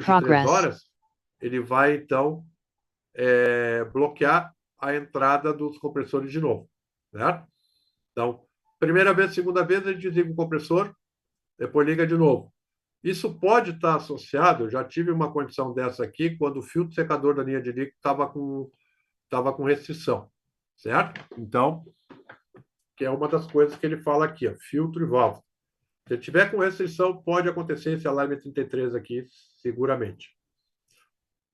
menos de 3 horas, ele vai, então, bloquear a entrada dos compressores de novo, certo? Então, primeira vez, segunda vez, ele desliga o compressor, depois liga de novo. Isso pode estar associado, eu já tive uma condição dessa aqui, quando o filtro secador da linha de líquido estava com restrição, certo? Então, que é uma das coisas que ele fala aqui, ó, filtro e válvula. Se ele tiver com restrição, pode acontecer esse alarme 33 aqui, seguramente.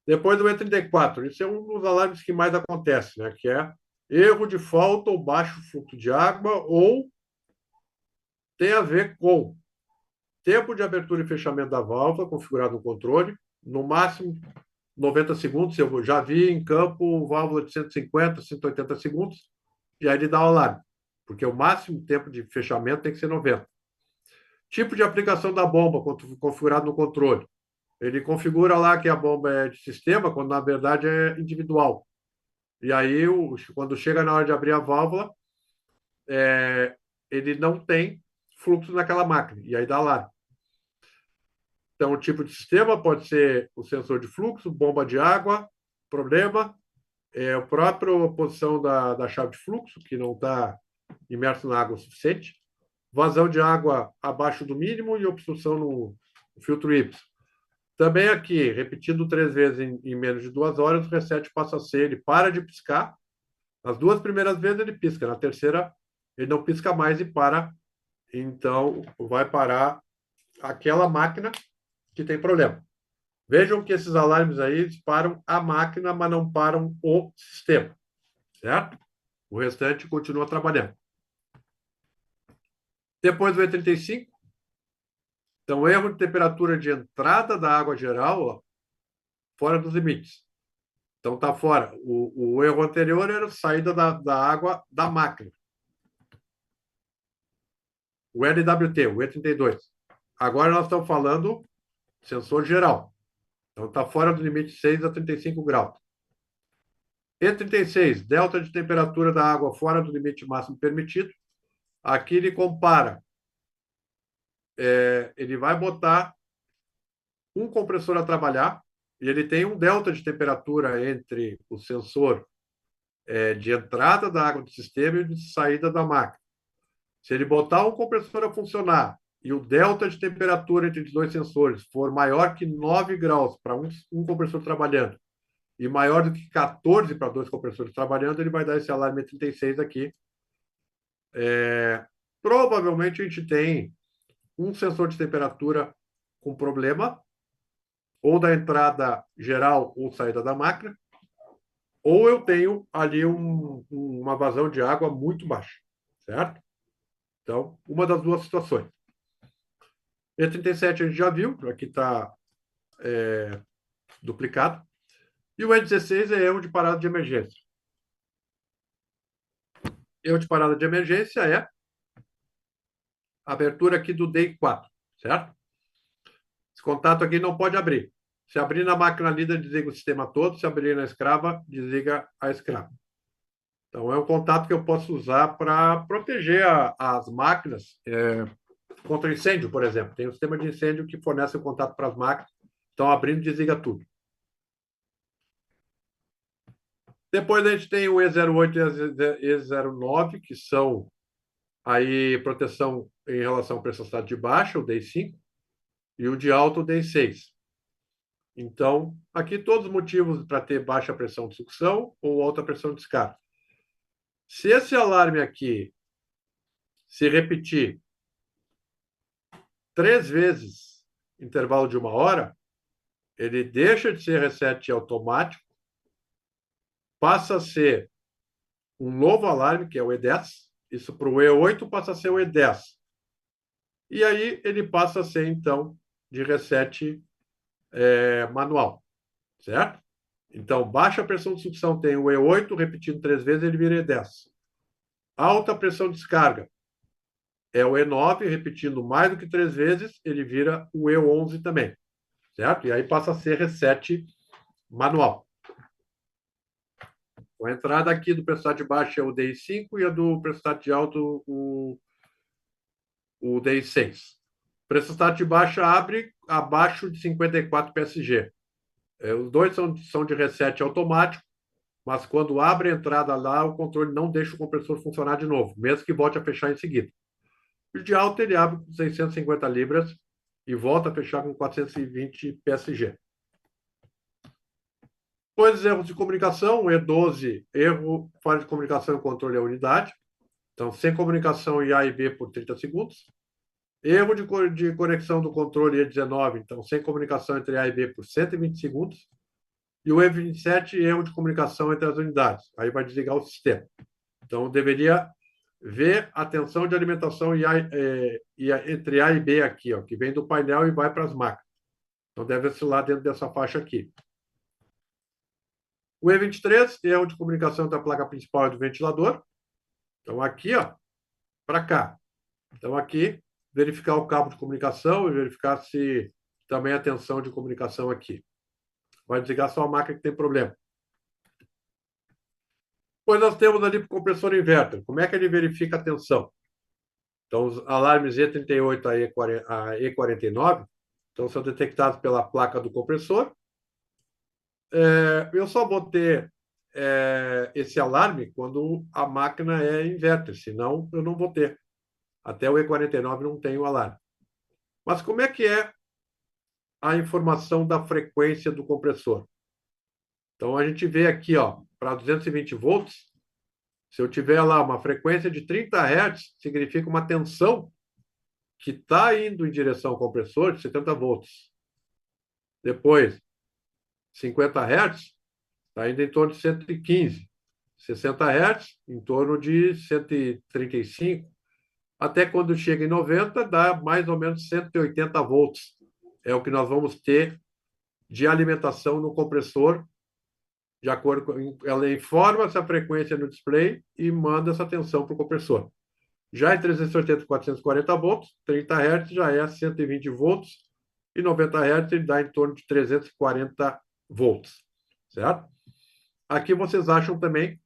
Depois do E34, isso é um dos alarmes que mais acontece, né? Que é erro de falta ou baixo fluxo de água, ou tem a ver com tempo de abertura e fechamento da válvula configurado no controle, no máximo 90 segundos. Eu já vi em campo válvula de 150, 180 segundos, e aí ele dá o alarme, porque o máximo tempo de fechamento tem que ser 90. Tipo de aplicação da bomba configurado no controle. Ele configura lá que a bomba é de sistema, quando na verdade é individual. E aí, quando chega na hora de abrir a válvula, ele não tem fluxo naquela máquina, e aí dá alarme. Então, o tipo de sistema pode ser o sensor de fluxo, bomba de água, problema, a própria posição da chave de fluxo, que não está imerso na água o suficiente, vazão de água abaixo do mínimo e obstrução no filtro Y. Também aqui, repetindo 3 vezes em menos de 2 horas, o reset passa a ser, ele para de piscar. As 2 primeiras vezes ele pisca, na terceira ele não pisca mais e para. Então, vai parar aquela máquina que tem problema. Vejam que esses alarmes aí param a máquina, mas não param o sistema, certo? O restante continua trabalhando. Depois do E35, então, erro de temperatura de entrada da água geral, ó, fora dos limites. Então, está fora. O erro anterior era a saída da água da máquina. O LWT, o E32. Agora nós estamos falando sensor geral. Então, está fora do limite 6 a 35 graus. E36, delta de temperatura da água fora do limite máximo permitido. Aqui ele compara. Ele vai botar um compressor a trabalhar e ele tem um delta de temperatura entre o sensor de entrada da água do sistema e de saída da máquina. Se ele botar um compressor a funcionar e o delta de temperatura entre os dois sensores for maior que 9 graus para um compressor trabalhando e maior do que 14 para 2 compressores trabalhando, ele vai dar esse alarme 36 aqui. Provavelmente a gente tem um sensor de temperatura com problema, ou da entrada geral ou saída da máquina, ou eu tenho ali uma vazão de água muito baixa, certo? Então, uma das duas situações. E37 a gente já viu, aqui está duplicado. E o E16 é erro de parada de emergência. Erro de parada de emergência é a abertura aqui do DI4, certo? Esse contato aqui não pode abrir. Se abrir na máquina líder, desliga o sistema todo. Se abrir na escrava, desliga a escrava. Então, é um contato que eu posso usar para proteger as máquinas contra incêndio, por exemplo. Tem um sistema de incêndio que fornece o contato para as máquinas. Então, abrindo, desliga tudo. Depois a gente tem o E08 e E09, que são aí proteção em relação à pressão de baixa, o DI5, e o de alta, o DI6. Então, aqui todos os motivos para ter baixa pressão de sucção ou alta pressão de descarga. Se esse alarme aqui se repetir 3 vezes intervalo de 1 hora, ele deixa de ser reset automático, passa a ser um novo alarme, que é o E10. Isso para o E8 passa a ser o E10. E aí ele passa a ser, então, de reset manual, certo? Então, baixa pressão de sucção tem o E8, repetindo 3 vezes, ele vira E10. Alta pressão de descarga é o E9, repetindo mais do que 3 vezes, ele vira o E11 também, certo? E aí passa a ser reset manual. A entrada aqui do pressão de baixo é o DI5 e a do pressão de alto o DI6. Pressão de baixa abre abaixo de 54 PSG. Os dois são de reset automático, mas quando abre a entrada lá, o controle não deixa o compressor funcionar de novo, mesmo que volte a fechar em seguida. O de alta ele abre com 650 libras e volta a fechar com 420 PSG. Depois, erros de comunicação, E12, erro, falha de comunicação e controle da unidade. Então, sem comunicação em A e B por 30 segundos. Erro de conexão do controle E19, então, sem comunicação entre A e B por 120 segundos. E o E27, erro de comunicação entre as unidades. Aí vai desligar o sistema. Então, deveria ver a tensão de alimentação entre A e B aqui, ó, que vem do painel e vai para as máquinas. Então, deve oscilar dentro dessa faixa aqui. O E23, erro de comunicação entre a placa principal e do ventilador. Então, aqui, ó, para cá. Então, aqui, verificar o cabo de comunicação e verificar se também a tensão de comunicação aqui. Vai desligar só a máquina que tem problema. Depois nós temos ali para o compressor inverter. Como é que ele verifica a tensão? Então, os alarmes E38 a E49 então, são detectados pela placa do compressor. Eu só vou ter esse alarme quando a máquina é inverter, senão eu não vou ter. Até o E49 não tem o alarme. Mas como é que é a informação da frequência do compressor? Então, a gente vê aqui, ó, para 220 volts, se eu tiver lá uma frequência de 30 Hz, significa uma tensão que está indo em direção ao compressor de 70 volts. Depois, 50 Hz, está indo em torno de 115. 60 Hz, em torno de 135. Até quando chega em 90, dá mais ou menos 180 volts. É o que nós vamos ter de alimentação no compressor, de acordo com... Ela informa essa frequência no display e manda essa tensão para o compressor. Já em 380 e 440 volts, 30 Hz já é 120 volts e 90 Hz ele dá em torno de 340 volts, certo? Aqui vocês acham também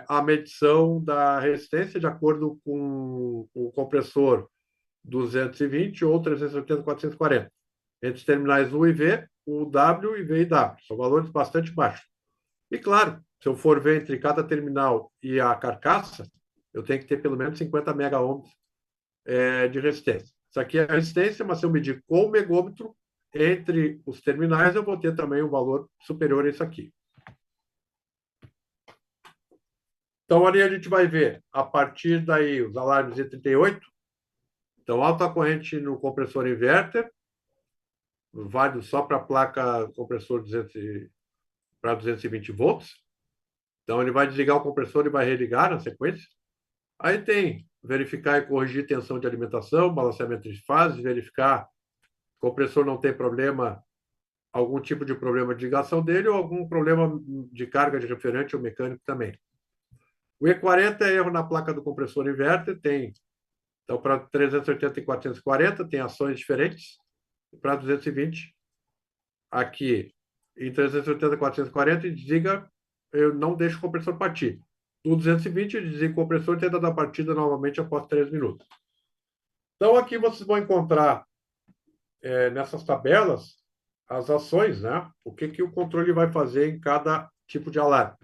a medição da resistência de acordo com o compressor 220 ou 380 440. Entre os terminais U e V, o W e V e W. São valores bastante baixos. E claro, se eu for ver entre cada terminal e a carcaça, eu tenho que ter pelo menos 50 mega-ohms de resistência. Isso aqui é a resistência, mas se eu medir com o megômetro, entre os terminais, eu vou ter também um valor superior a isso aqui. Então, ali a gente vai ver, a partir daí, os alarmes E38. Então, alta corrente no compressor inverter, válido só para a placa compressor para 220 volts. Então, ele vai desligar o compressor e vai religar na sequência. Aí tem verificar e corrigir tensão de alimentação, balanceamento de fases, verificar que o compressor não tem problema, algum tipo de problema de ligação dele ou algum problema de carga de refrigerante ou mecânico também. O E40 é erro na placa do compressor inverter, tem. Então, para 380 e 440, tem ações diferentes. Para 220, aqui, em 380 e 440, desliga, eu não deixo o compressor partir. No 220, desliga o compressor e tenta dar partida novamente após 3 minutos. Então, aqui vocês vão encontrar, nessas tabelas, as ações, né? O que o controle vai fazer em cada tipo de alarme.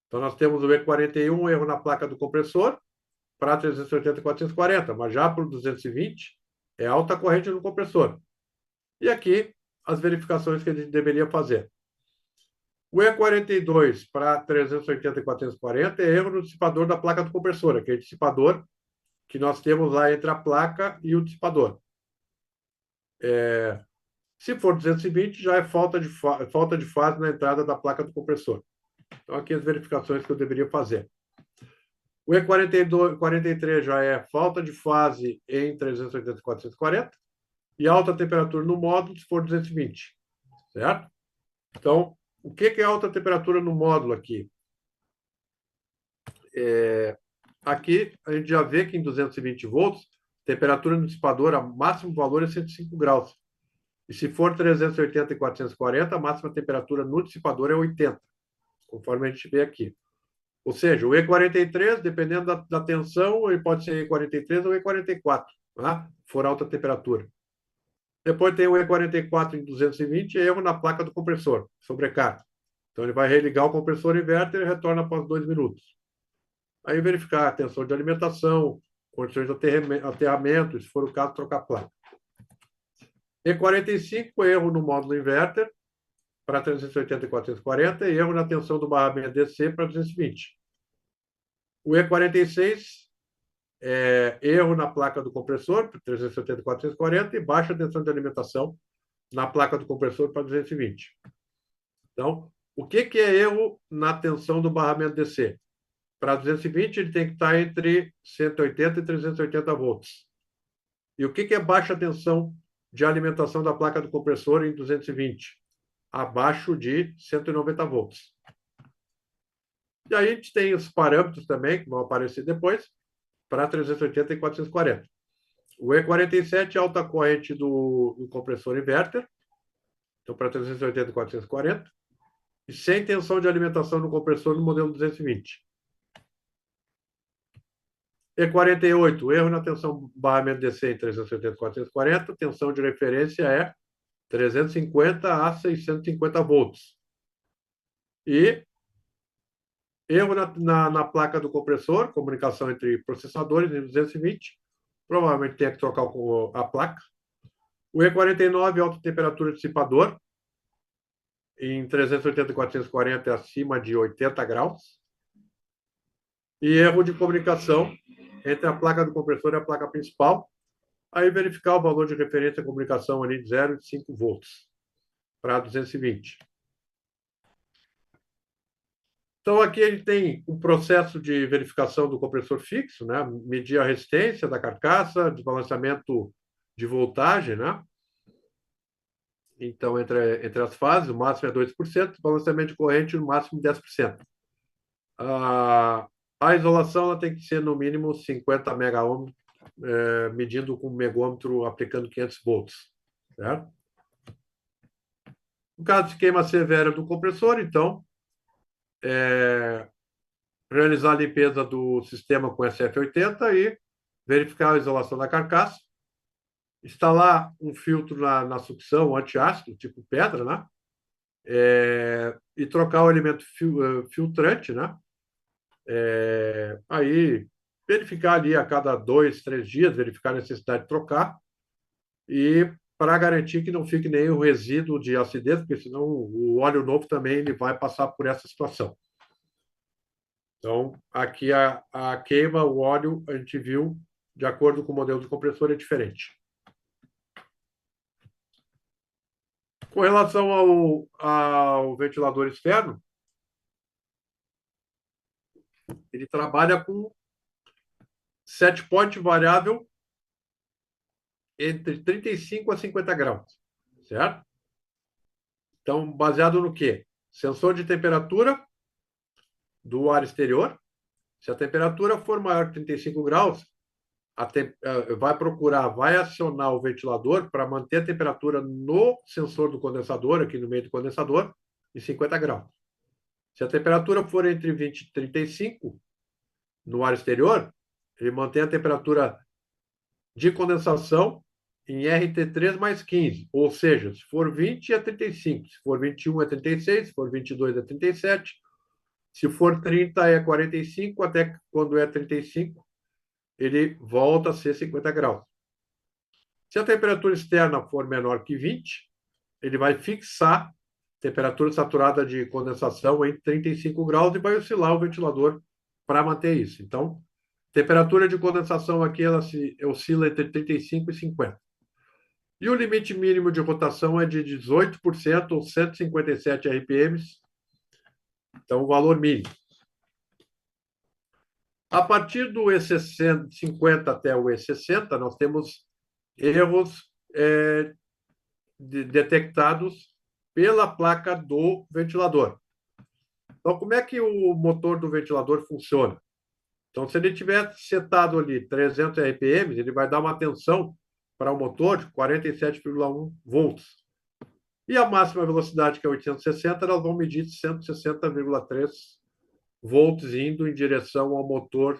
Então, nós temos o E41, erro na placa do compressor, para 380 e 440, mas já para o 220, é alta corrente no compressor. E aqui, as verificações que a gente deveria fazer. O E42 para 380 e 440 é erro no dissipador da placa do compressor, aquele dissipador que nós temos lá entre a placa e o dissipador. Se for 220, já é falta de fase na entrada da placa do compressor. Então, aqui as verificações que eu deveria fazer. O E42, 43 já é falta de fase em 380 e 440 e alta temperatura no módulo se for 220, certo? Então, o que é alta temperatura no módulo aqui? Aqui a gente já vê que em 220 volts, temperatura no dissipador, a máximo valor é 105 graus. E se for 380 e 440, a máxima temperatura no dissipador é 80, conforme a gente vê aqui. Ou seja, o E43, dependendo da tensão, ele pode ser E43 ou E44, tá? For alta temperatura. Depois tem o E44 em 220, erro na placa do compressor, sobrecarga. Então, ele vai religar o compressor inverter e retorna após 2 minutos. Aí, verificar a tensão de alimentação, condições de aterramento, se for o caso, trocar a placa. E45, erro no módulo inverter para 380 e 440 e erro na tensão do barramento DC para 220. O E46, erro na placa do compressor para 370 e 440 e baixa tensão de alimentação na placa do compressor para 220. Então, o que é erro na tensão do barramento DC? Para 220, ele tem que estar entre 180 e 380 volts. E o que é baixa tensão de alimentação da placa do compressor em 220? Abaixo de 190 volts. E aí a gente tem os parâmetros também, que vão aparecer depois, para 380 e 440. O E47 é alta corrente do compressor inverter, então para 380 e 440, e sem tensão de alimentação no compressor no modelo 220. E48, erro na tensão barramento DC em 380 e 440, tensão de referência é 350 a 650 volts. E erro na placa do compressor, comunicação entre processadores em 220, provavelmente tem que trocar a placa. O E49, alta temperatura dissipador, em 380 e 440 acima de 80 graus. E erro de comunicação entre a placa do compressor e a placa principal. Aí verificar o valor de referência de comunicação ali de 0,5 volts para 220. Então, aqui ele tem um processo de verificação do compressor fixo, né? Medir a resistência da carcaça, desbalanceamento de voltagem, né? Então, entre as fases, o máximo é 2%, balanceamento de corrente, no máximo 10%. A isolação ela tem que ser, no mínimo, 50 megaohm, medindo com o megômetro, aplicando 500 volts. Certo? No caso de queima severa do compressor, então, realizar a limpeza do sistema com SF80 e verificar a isolação da carcaça, instalar um filtro na sucção antiácido, tipo pedra, né? E trocar o elemento filtrante, né? Aí, verificar ali a cada 2, 3 dias, verificar a necessidade de trocar e para garantir que não fique nenhum resíduo de acidez, porque senão o óleo novo também ele vai passar por essa situação. Então, aqui a queima, o óleo, a gente viu, de acordo com o modelo de compressor, é diferente. Com relação ao ventilador externo, ele trabalha com set point variável entre 35 a 50 graus, certo? Então, baseado no quê? Sensor de temperatura do ar exterior. Se a temperatura for maior que 35 graus, vai acionar o ventilador para manter a temperatura no sensor do condensador, aqui no meio do condensador, em 50 graus. Se a temperatura for entre 20 e 35 no ar exterior, ele mantém a temperatura de condensação em RT3 mais 15, ou seja, se for 20 é 35, se for 21 é 36, se for 22 é 37, se for 30 é 45, até quando é 35, ele volta a ser 50 graus. Se a temperatura externa for menor que 20, ele vai fixar a temperatura saturada de condensação em 35 graus e vai oscilar o ventilador para manter isso. Então, temperatura de condensação aqui ela oscila entre 35 e 50. E o limite mínimo de rotação é de 18% ou 157 RPMs. Então, o valor mínimo. A partir do E50 até o E60, nós temos erros detectados pela placa do ventilador. Então, como é que o motor do ventilador funciona? Então, se ele tiver setado ali 300 RPM, ele vai dar uma tensão para o motor de 47,1 volts. E a máxima velocidade, que é 860, elas vão medir 160,3 volts indo em direção ao motor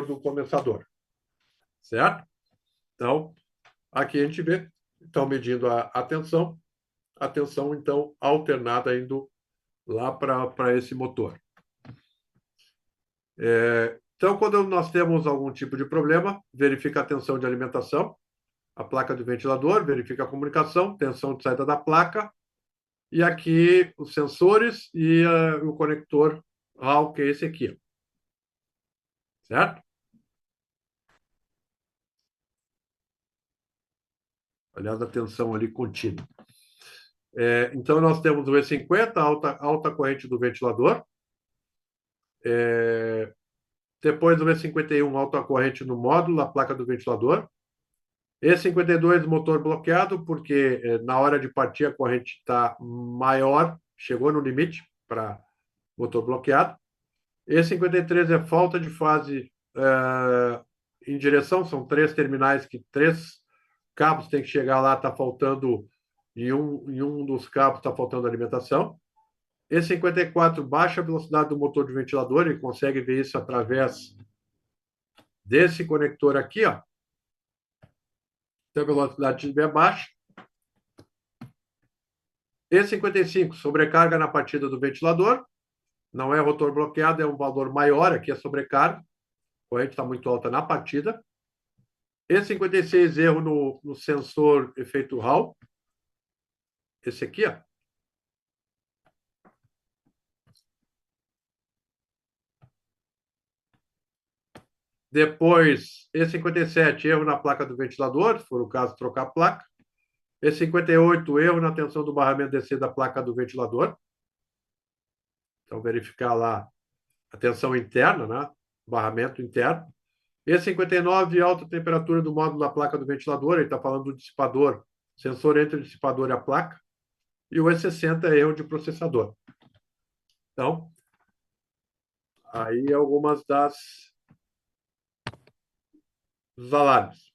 do condensador. Certo? Então, Aqui a gente vê, estão medindo a tensão, então, alternada indo lá para esse motor. Então, quando nós temos algum tipo de problema, verifica a tensão de alimentação, a placa do ventilador, verifica a comunicação, tensão de saída da placa, e aqui os sensores e o conector RAW, que é esse aqui. Certo? Aliás, a tensão ali contínua. Então, nós temos o E50, alta corrente do ventilador. Depois o E51, alta corrente no módulo, a placa do ventilador. E52, motor bloqueado, porque na hora de partir a corrente está maior, chegou no limite para motor bloqueado. E53 é falta de fase em direção, são 3 terminais que 3 cabos tem que chegar lá, está faltando, em um dos cabos está faltando alimentação. E54, baixa a velocidade do motor de ventilador, ele consegue ver isso através desse conector aqui, ó. Se a velocidade estiver baixa. E55, sobrecarga na partida do ventilador. Não é rotor bloqueado, é um valor maior, aqui é sobrecarga. A corrente está muito alta na partida. E56, erro no sensor efeito Hall. Esse aqui, ó. Depois, E57, erro na placa do ventilador, se for o caso, trocar a placa. E58, erro na tensão do barramento DC da placa do ventilador. Então, verificar lá a tensão interna, né? Barramento interno. E59, alta temperatura do módulo da placa do ventilador, ele está falando do dissipador, sensor entre o dissipador e a placa. E o E60 é erro de processador. Então, aí algumas dos alarmes.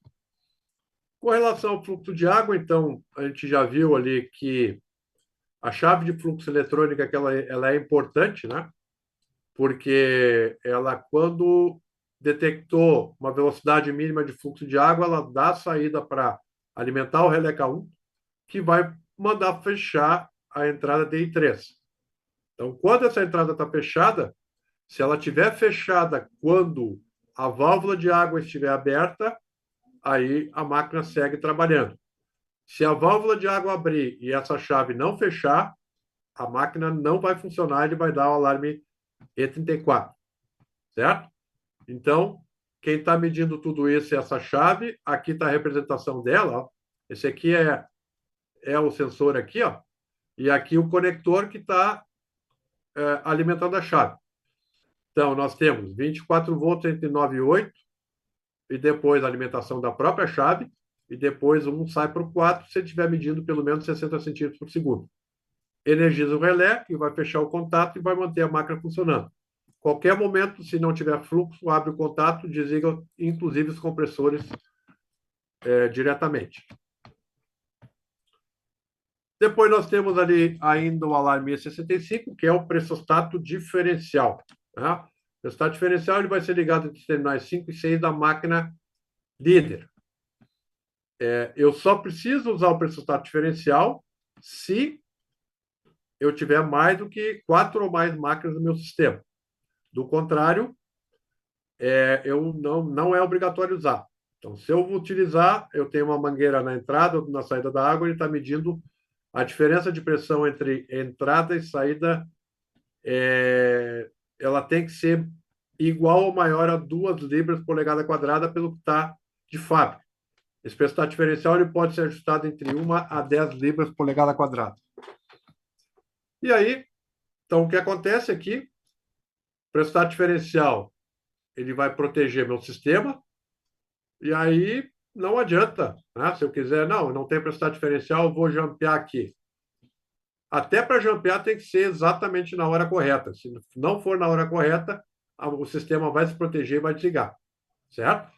Com relação ao fluxo de água, então, a gente já viu ali que a chave de fluxo eletrônica que ela é importante, né? Porque ela, quando detectou uma velocidade mínima de fluxo de água, ela dá saída para alimentar o relé K1, que vai mandar fechar a entrada DI3. Então, quando essa entrada está fechada, se ela estiver fechada quando a válvula de água estiver aberta, aí a máquina segue trabalhando. Se a válvula de água abrir e essa chave não fechar, a máquina não vai funcionar, ele vai dar o alarme E34, certo? Então, quem está medindo tudo isso é essa chave. Aqui está a representação dela. Ó. Esse aqui é o sensor aqui, ó. E aqui o conector que está alimentando a chave. Então, nós temos 24 volts entre 9 e 8, e depois a alimentação da própria chave, e depois um sai para o 4, se estiver medindo pelo menos 60 centímetros por segundo. Energiza o relé, que vai fechar o contato e vai manter a máquina funcionando. Qualquer momento, se não tiver fluxo, abre o contato, desliga, inclusive, os compressores diretamente. Depois nós temos ali ainda o alarme E65, que é o pressostato diferencial. Né? O pressostato diferencial ele vai ser ligado entre os terminais 5 e 6 da máquina líder. Eu só preciso usar o pressostato diferencial se eu tiver mais do que 4 ou mais máquinas no meu sistema. Do contrário, eu não é obrigatório usar. Então, se eu utilizar, eu tenho uma mangueira na entrada ou na saída da água, ele está medindo a diferença de pressão entre entrada e saída. Ela tem que ser igual ou maior a 2 libras por polegada quadrada pelo que está de fábrica. Esse pressostato diferencial ele pode ser ajustado entre 1 a 10 libras por polegada quadrada. E aí, então, o que acontece aqui? O pressostato diferencial ele vai proteger meu sistema, e aí não adianta, né? Se eu quiser, não tem pressostato diferencial, eu vou jampear aqui. Até para jampear tem que ser exatamente na hora correta. Se não for na hora correta, o sistema vai se proteger e vai desligar, certo?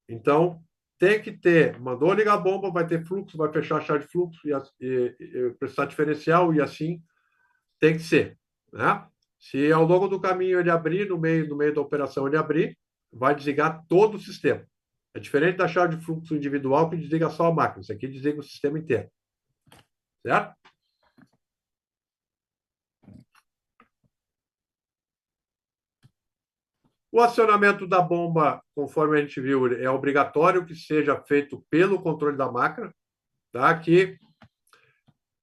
Então, tem que ter, mandou ligar a bomba, vai ter fluxo, vai fechar a chave de fluxo e prestar diferencial, e assim tem que ser, né? Se ao longo do caminho ele abrir, no meio da operação ele abrir, vai desligar todo o sistema. É diferente da chave de fluxo individual que desliga só a máquina. Isso aqui desliga o sistema inteiro. Certo? O acionamento da bomba, conforme a gente viu, é obrigatório que seja feito pelo controle da máquina, tá? Aqui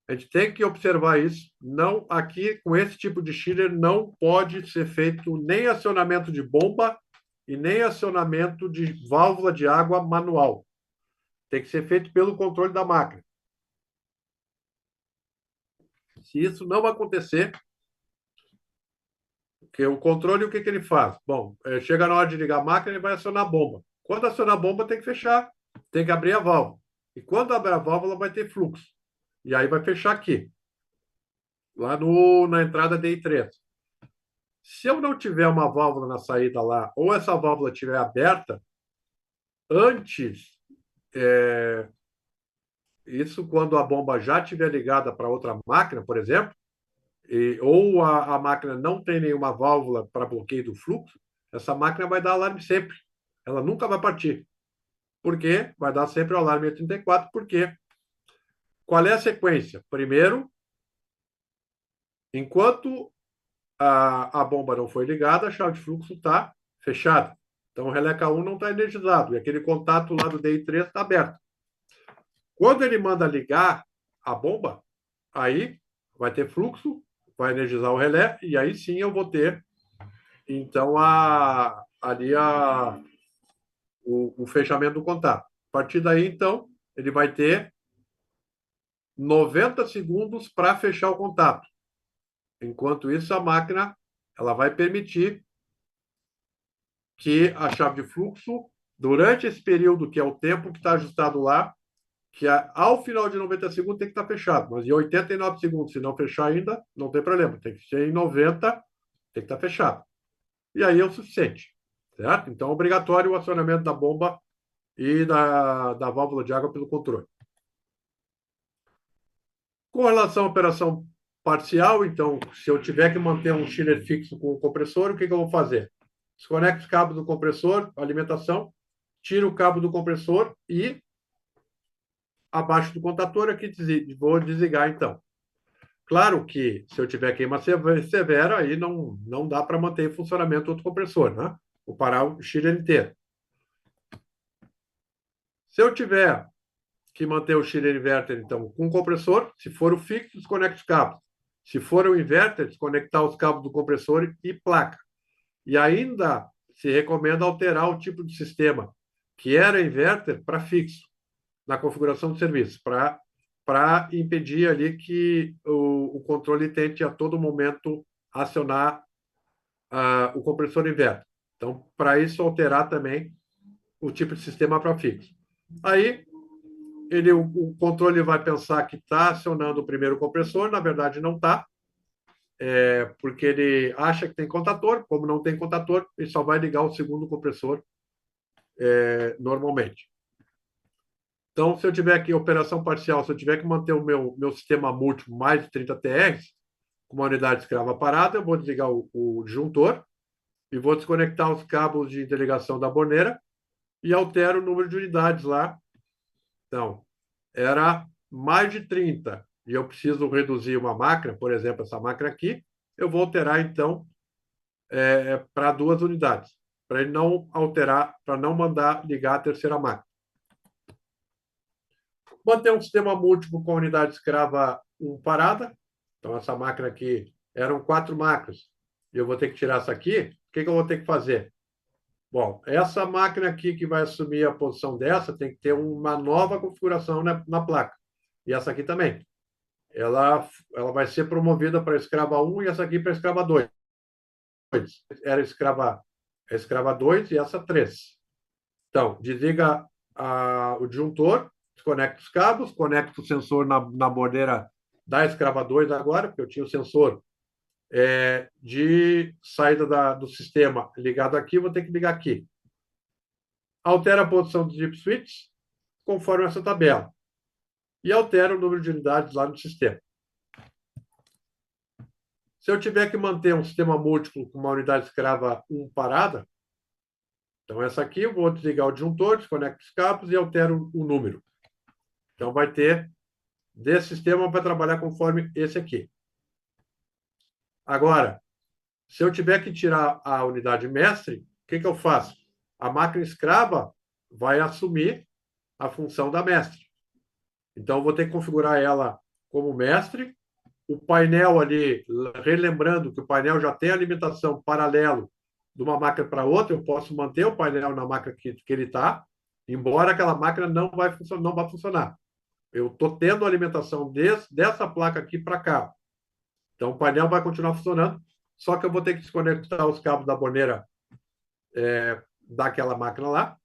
a gente tem que observar isso. Não, aqui com esse tipo de chiller não pode ser feito nem acionamento de bomba e nem acionamento de válvula de água manual. Tem que ser feito pelo controle da máquina. Se isso não acontecer, porque o controle, o que que ele faz? Bom, chega na hora de ligar a máquina, ele vai acionar a bomba. Quando acionar a bomba, tem que fechar, tem que abrir a válvula. E quando abrir a válvula, vai ter fluxo. E aí vai fechar aqui, lá na entrada DI3. Se eu não tiver uma válvula na saída lá, ou essa válvula estiver aberta, antes, isso quando a bomba já estiver ligada para outra máquina, por exemplo, ou a máquina não tem nenhuma válvula para bloqueio do fluxo, essa máquina vai dar alarme sempre. Ela nunca vai partir. Por quê? Vai dar sempre o alarme 34, porque qual é a sequência? Primeiro, enquanto a bomba não foi ligada, a chave de fluxo está fechada. Então, o relé K1 não está energizado, e aquele contato lá do DI3 está aberto. Quando ele manda ligar a bomba, aí vai ter fluxo, vai energizar o relé, e aí sim eu vou ter, então, o fechamento do contato. A partir daí, então, ele vai ter 90 segundos para fechar o contato. Enquanto isso, a máquina ela vai permitir que a chave de fluxo, durante esse período, que é o tempo que está ajustado lá, que ao final de 90 segundos tem que estar fechado, mas em 89 segundos, se não fechar ainda, não tem problema, tem que ser em 90, tem que estar fechado. E aí é o suficiente, certo? Então, é obrigatório o acionamento da bomba e da válvula de água pelo controle. Com relação à operação parcial, então, se eu tiver que manter um chiller fixo com o compressor, o que eu vou fazer? Desconecto os cabos do compressor, alimentação, tiro o cabo do compressor e abaixo do contator aqui vou desligar então. Claro que se eu tiver queima severa, aí não dá para manter em funcionamento outro compressor, né? Vou parar o chiller inteiro. Se eu tiver que manter o chiller inverter, então, com o compressor, se for o fixo, desconecta os cabos. Se for o inverter, desconectar os cabos do compressor e placa. E ainda se recomenda alterar o tipo de sistema, que era inverter, para fixo, na configuração do serviço, para impedir ali que o controle tente a todo momento acionar o compressor inverter. Então, para isso, alterar também o tipo de sistema para fixo. Aí, o controle vai pensar que está acionando o primeiro compressor, na verdade não está, porque ele acha que tem contator, como não tem contator, ele só vai ligar o segundo compressor normalmente. Então, se eu tiver aqui operação parcial, se eu tiver que manter o meu sistema múltiplo mais de 30 TRs, com uma unidade escrava parada, eu vou desligar o disjuntor e vou desconectar os cabos de interligação da borneira e altero o número de unidades lá. Então, era mais de 30 e eu preciso reduzir uma máquina, por exemplo, essa máquina aqui, eu vou alterar, então, para 2 unidades, para ele não alterar, para não mandar ligar a terceira máquina. Manter um sistema múltiplo com a unidade escrava 1 parada. Então, essa máquina aqui eram 4 máquinas. E eu vou ter que tirar essa aqui. O que eu vou ter que fazer? Bom, essa máquina aqui que vai assumir a posição dessa tem que ter uma nova configuração na placa. E essa aqui também. Ela vai ser promovida para escrava 1 e essa aqui para escrava 2. Era escrava 2 e essa 3. Então, desliga o disjuntor, desconecta os cabos, conecta o sensor na bordeira da escrava 2 agora, porque eu tinha o sensor de saída do sistema ligado aqui, vou ter que ligar aqui. Altera a posição dos dip switches conforme essa tabela. E altera o número de unidades lá no sistema. Se eu tiver que manter um sistema múltiplo com uma unidade escrava 1 parada, Então, essa aqui eu vou desligar o disjuntor, desconecto os cabos e altero o número. Então, vai ter, desse sistema, vai trabalhar conforme esse aqui. Agora, se eu tiver que tirar a unidade mestre, o que eu faço? A máquina escrava vai assumir a função da mestre. Então, eu vou ter que configurar ela como mestre. O painel ali, relembrando que o painel já tem alimentação paralelo de uma máquina para outra, eu posso manter o painel na máquina que ele está, embora aquela máquina não vá funcionar. Eu estou tendo a alimentação dessa placa aqui para cá. Então, o painel vai continuar funcionando, só que eu vou ter que desconectar os cabos da borneira daquela máquina lá,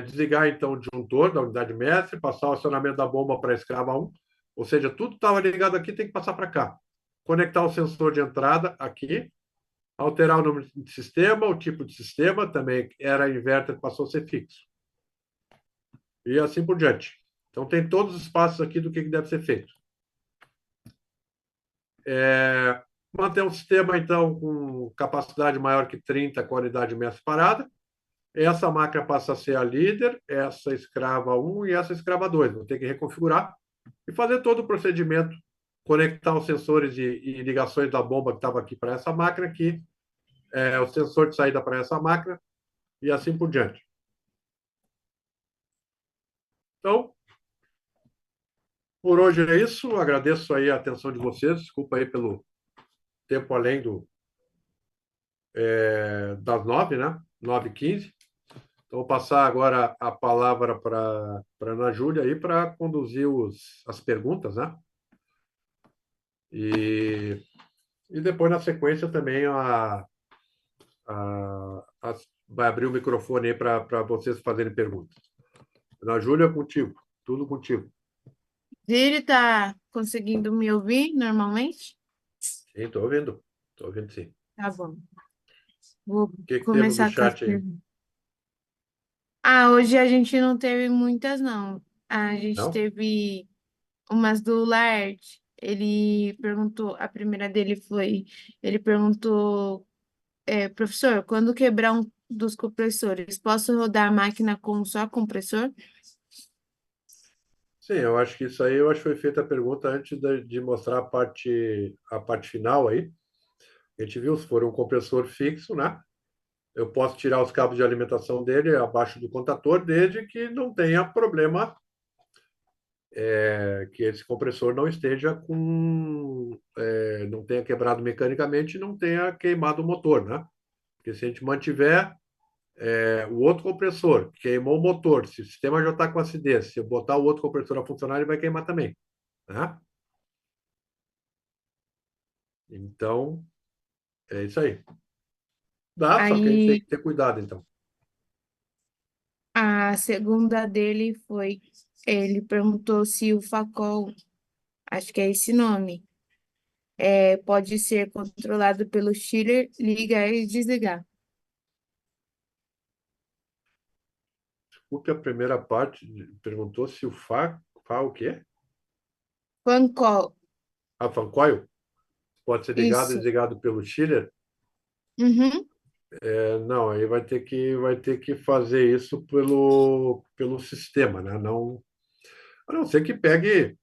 desligar, então, o disjuntor da unidade mestre, passar o acionamento da bomba para a escrava 1, ou seja, tudo estava ligado aqui, tem que passar para cá. Conectar o sensor de entrada aqui, alterar o número de sistema, o tipo de sistema, também era inverter, passou a ser fixo. E assim por diante. Então, tem todos os passos aqui do que deve ser feito. Manter um sistema, então, com capacidade maior que 30, qualidade meia separada. Essa máquina passa a ser a líder, essa escrava 1 e essa escrava 2. Vou ter que reconfigurar e fazer todo o procedimento, conectar os sensores e ligações da bomba que estava aqui para essa máquina aqui, o sensor de saída para essa máquina e assim por diante. Então, por hoje é isso. Agradeço aí a atenção de vocês. Desculpa aí pelo tempo além das 9, né? 9h15. Então, vou passar agora a palavra para a Ana Júlia aí para conduzir as perguntas, né? E, depois, na sequência, também vai abrir o microfone aí para vocês fazerem perguntas. Ana Júlia, contigo. Tudo contigo. Ele tá conseguindo me ouvir normalmente? Sim, estou ouvindo. Estou ouvindo, sim. Tá bom. Vou O que temos no começar com as chat aí? perguntas. Ah, hoje a gente não teve muitas, não. A gente Não? teve umas do Laerte. Ele perguntou, a primeira dele foi, ele perguntou, professor, quando quebrar um dos compressores, posso rodar a máquina com só compressor? Sim, eu acho que isso aí, eu acho que foi feita a pergunta antes de mostrar a parte final aí. A gente viu, se for um compressor fixo, né? Eu posso tirar os cabos de alimentação dele abaixo do contator, desde que não tenha problema, que esse compressor não esteja não tenha quebrado mecanicamente, não tenha queimado o motor, né? Porque se a gente mantiver o outro compressor, queimou o motor, se o sistema já está com acidez, se eu botar o outro compressor a funcionar, ele vai queimar também, né? Então, é isso aí. Dá, só que a gente tem Aí que ter cuidado, então. a segunda dele foi, ele perguntou se o Facol, acho que é esse nome, pode ser controlado pelo chiller, ligar e desligar. Porque a primeira parte perguntou se o Fá o quê? Fancol, A fancoil pode ser ligado e isso. desligado pelo chiller? Uhum. Não, aí vai ter que fazer isso pelo sistema, né? Não, a não ser que pegue,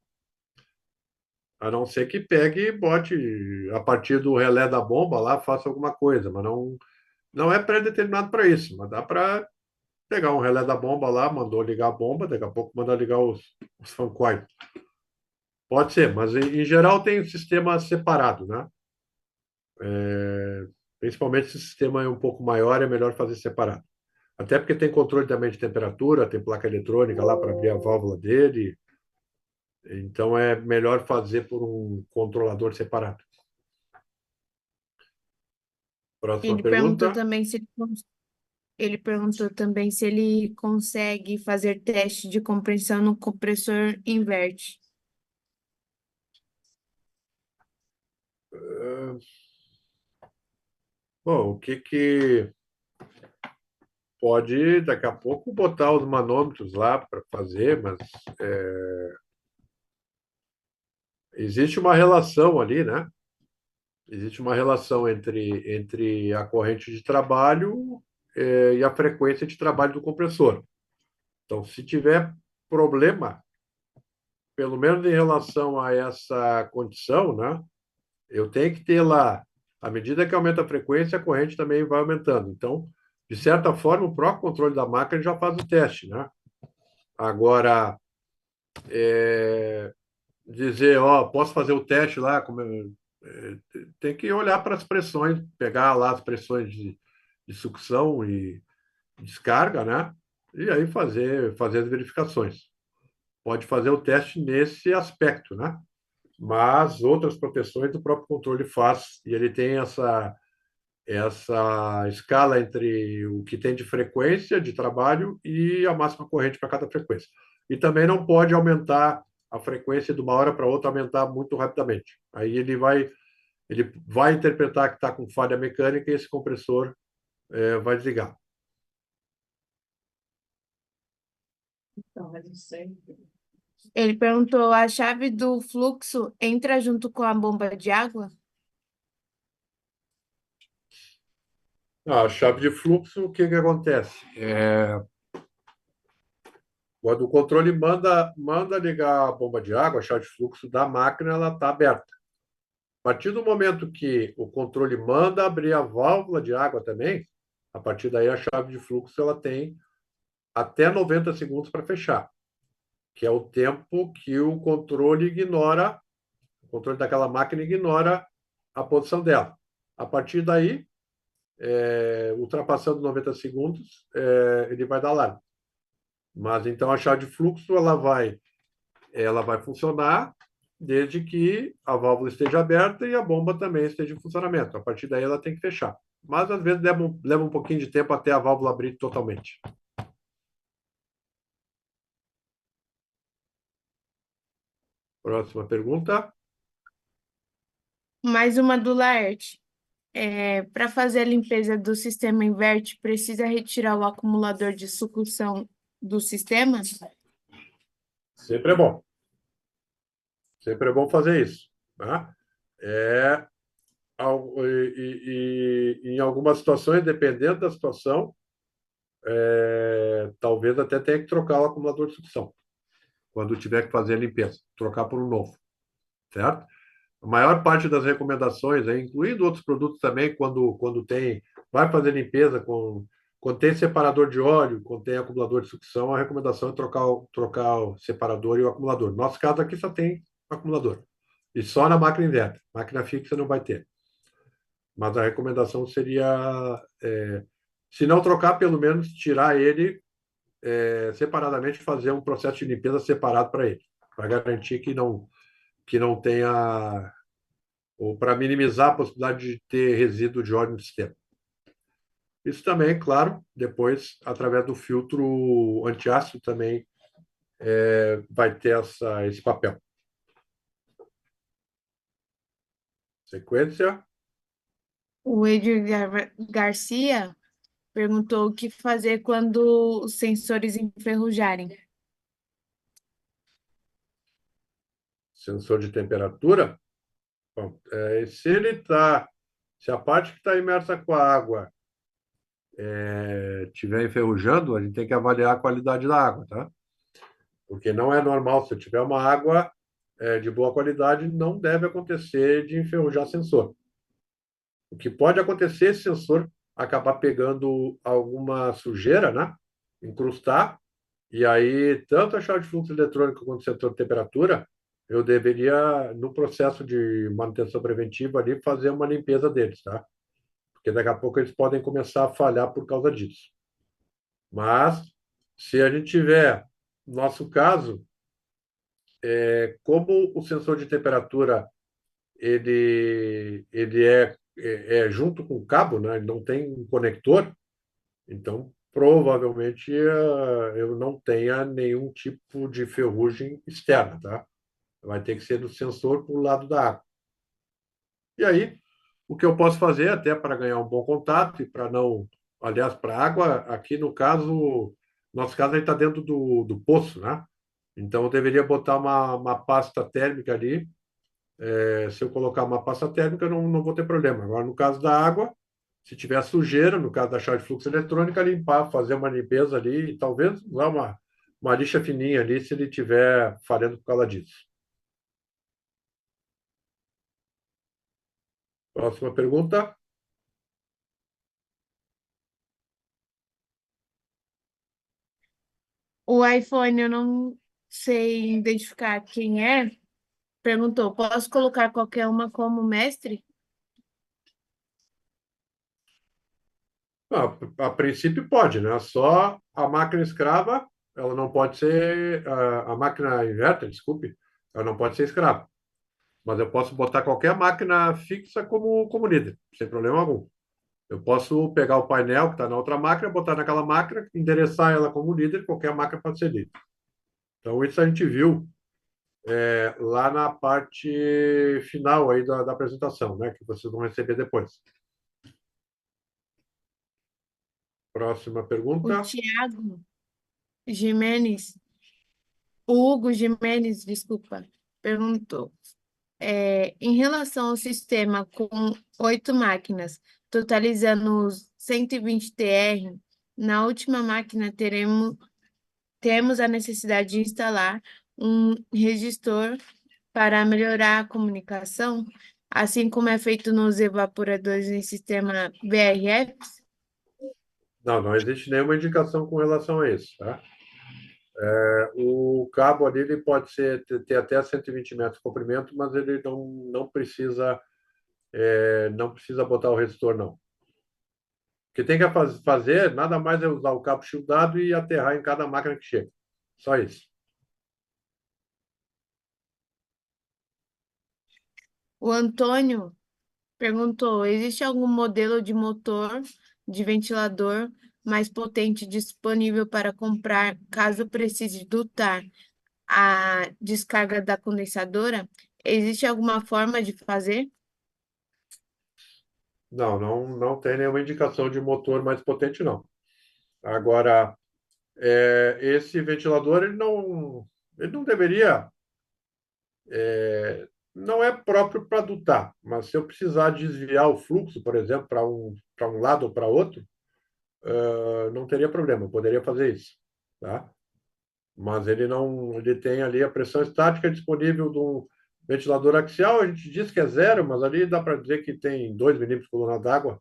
a não ser que pegue e bote a partir do relé da bomba lá, faça alguma coisa, mas não é pré-determinado para isso, mas dá para pegar um relé da bomba lá, mandou ligar a bomba, daqui a pouco mandar ligar os fancoil. Pode ser, mas em geral tem um sistema separado, né? Principalmente se o sistema é um pouco maior, é melhor fazer separado. Até porque tem controle também de temperatura, tem placa eletrônica lá para abrir a válvula dele. Então é melhor fazer por um controlador separado. Próxima Ele perguntou pergunta. também se ele, ele perguntou também se ele consegue fazer teste de compressão no compressor inverte. Bom, o que pode daqui a pouco botar os manômetros lá para fazer, mas existe uma relação ali, né? Existe uma relação entre a corrente de trabalho e a frequência de trabalho do compressor. Então, se tiver problema, pelo menos em relação a essa condição, né, eu tenho que ter lá, à medida que aumenta a frequência, a corrente também vai aumentando. Então, de certa forma, o próprio controle da máquina já faz o teste, né? Agora, dizer, ó, posso fazer o teste lá, tem que olhar para as pressões, pegar lá as pressões de sucção e descarga, né? E aí fazer as verificações. Pode fazer o teste nesse aspecto, né? Mas outras proteções o próprio controle faz, e ele tem essa escala entre o que tem de frequência de trabalho e a máxima corrente para cada frequência. E também não pode aumentar a frequência de uma hora para outra, aumentar muito rapidamente. Aí ele vai interpretar que está com falha mecânica e esse compressor vai desligar. Ele perguntou: a chave do fluxo entra junto com a bomba de água? A chave de fluxo, o que acontece? Quando o controle manda ligar a bomba de água, a chave de fluxo da máquina ela está aberta. A partir do momento que o controle manda abrir a válvula de água também, a partir daí a chave de fluxo ela tem até 90 segundos para fechar, que é o tempo que o controle daquela máquina ignora a posição dela. A partir daí, ultrapassando 90 segundos, ele vai dar alarme. Mas então a chave de fluxo ela vai funcionar desde que a válvula esteja aberta e a bomba também esteja em funcionamento. A partir daí ela tem que fechar. Mas às vezes leva um pouquinho de tempo até a válvula abrir totalmente. Próxima pergunta. Mais uma do Laerte. Para fazer a limpeza do sistema inverte, precisa retirar o acumulador de sucção do sistema? Sempre é bom. Sempre é bom fazer isso. Tá? É, em algumas situações, dependendo da situação, talvez até tenha que trocar o acumulador de sucção quando tiver que fazer a limpeza, trocar por um novo, certo? A maior parte das recomendações, incluindo outros produtos também, quando vai fazer limpeza quando tem separador de óleo, quando tem acumulador de sucção, a recomendação é trocar o separador e o acumulador. No nosso caso aqui só tem acumulador. E só na máquina inverter. Máquina fixa não vai ter. Mas a recomendação seria, se não trocar, pelo menos tirar ele separadamente, fazer um processo de limpeza separado para ele, para garantir que não tenha, ou para minimizar a possibilidade de ter resíduo de óleo no sistema. Isso também, claro, depois, através do filtro antiácido, também vai ter esse papel. Sequência. O Edgar Garcia perguntou o que fazer quando os sensores enferrujarem. Sensor de temperatura. Bom, se a parte que está imersa com a água estiver enferrujando, a gente tem que avaliar a qualidade da água, tá? Porque não é normal, se eu tiver uma água de boa qualidade, não deve acontecer de enferrujar sensor. O que pode acontecer é esse sensor acabar pegando alguma sujeira, né? Incrustar, e aí tanto a chave de fluxo eletrônico quanto o sensor de temperatura, eu deveria, no processo de manutenção preventiva ali, fazer uma limpeza deles, tá? Porque daqui a pouco eles podem começar a falhar por causa disso. Mas, se a gente tiver, no nosso caso, como o sensor de temperatura ele é junto com o cabo, né? Ele não tem um conector, então provavelmente eu não tenha nenhum tipo de ferrugem externa, tá? Vai ter que ser do sensor para o lado da água. E aí, o que eu posso fazer, até para ganhar um bom contato e para não, aliás, para a água, aqui no caso, nosso caso aí está dentro do poço, né? Então eu deveria botar uma pasta térmica ali. Se eu colocar uma pasta térmica, não vou ter problema. Agora, no caso da água, Se tiver sujeira, no caso da chave de fluxo eletrônica, limpar, fazer uma limpeza ali e talvez usar uma lixa fininha ali se ele estiver falhando por causa disso. Próxima pergunta. O iPhone, eu não sei identificar quem é. Perguntou: posso colocar qualquer uma como mestre? A princípio pode, né? Só a máquina escrava, ela não pode ser, a máquina inverter, desculpe, ela não pode ser escrava. Mas eu posso botar qualquer máquina fixa como líder, sem problema algum. Eu posso pegar o painel que está na outra máquina, botar naquela máquina, endereçar ela como líder, qualquer máquina pode ser líder. Então, isso a gente viu lá na parte final aí da apresentação, né? Que vocês vão receber depois. Próxima O pergunta. Tiago Jimenez, o Hugo Jimenez, desculpa, perguntou: em relação ao sistema com 8 máquinas, totalizando os 120 TR, na última máquina temos a necessidade de instalar um resistor para melhorar a comunicação, assim como é feito nos evaporadores em sistema VRF. Não, não existe nenhuma indicação com relação a isso, tá? O cabo ali ele pode ter até 120 metros de comprimento, mas ele não precisa botar o resistor, não. O que tem que fazer nada mais é usar o cabo shieldado e aterrar em cada máquina que chega. Só isso. O Antônio perguntou: existe algum modelo de motor de ventilador mais potente disponível para comprar caso precise dutar a descarga da condensadora? Existe alguma forma de fazer? Não, não, não tem nenhuma indicação de motor mais potente, não. Agora, esse ventilador ele não deveria, não é próprio para dutar, mas se eu precisar desviar o fluxo, por exemplo, para um lado ou para outro, não teria problema, eu poderia fazer isso, tá? Mas ele não, ele tem ali a pressão estática disponível do ventilador axial, a gente diz que é zero, mas ali dá para dizer que tem 2 milímetros de coluna d'água.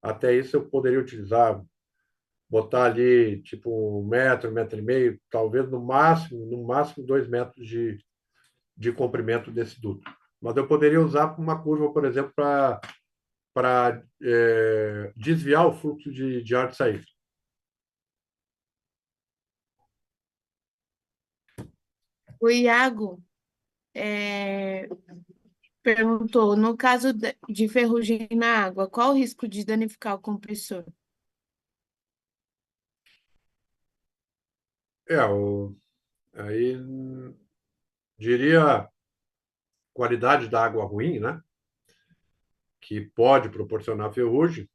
Até isso eu poderia utilizar, botar ali tipo 1 metro, 1,5 metro, talvez no máximo 2 metros de comprimento desse duto. Mas eu poderia usar uma curva, por exemplo, para desviar o fluxo de ar de saída. O Iago é, perguntou: no caso de ferrugem na água, qual o risco de danificar o compressor? Aí diria qualidade da água ruim, né? Que pode proporcionar ferrugem.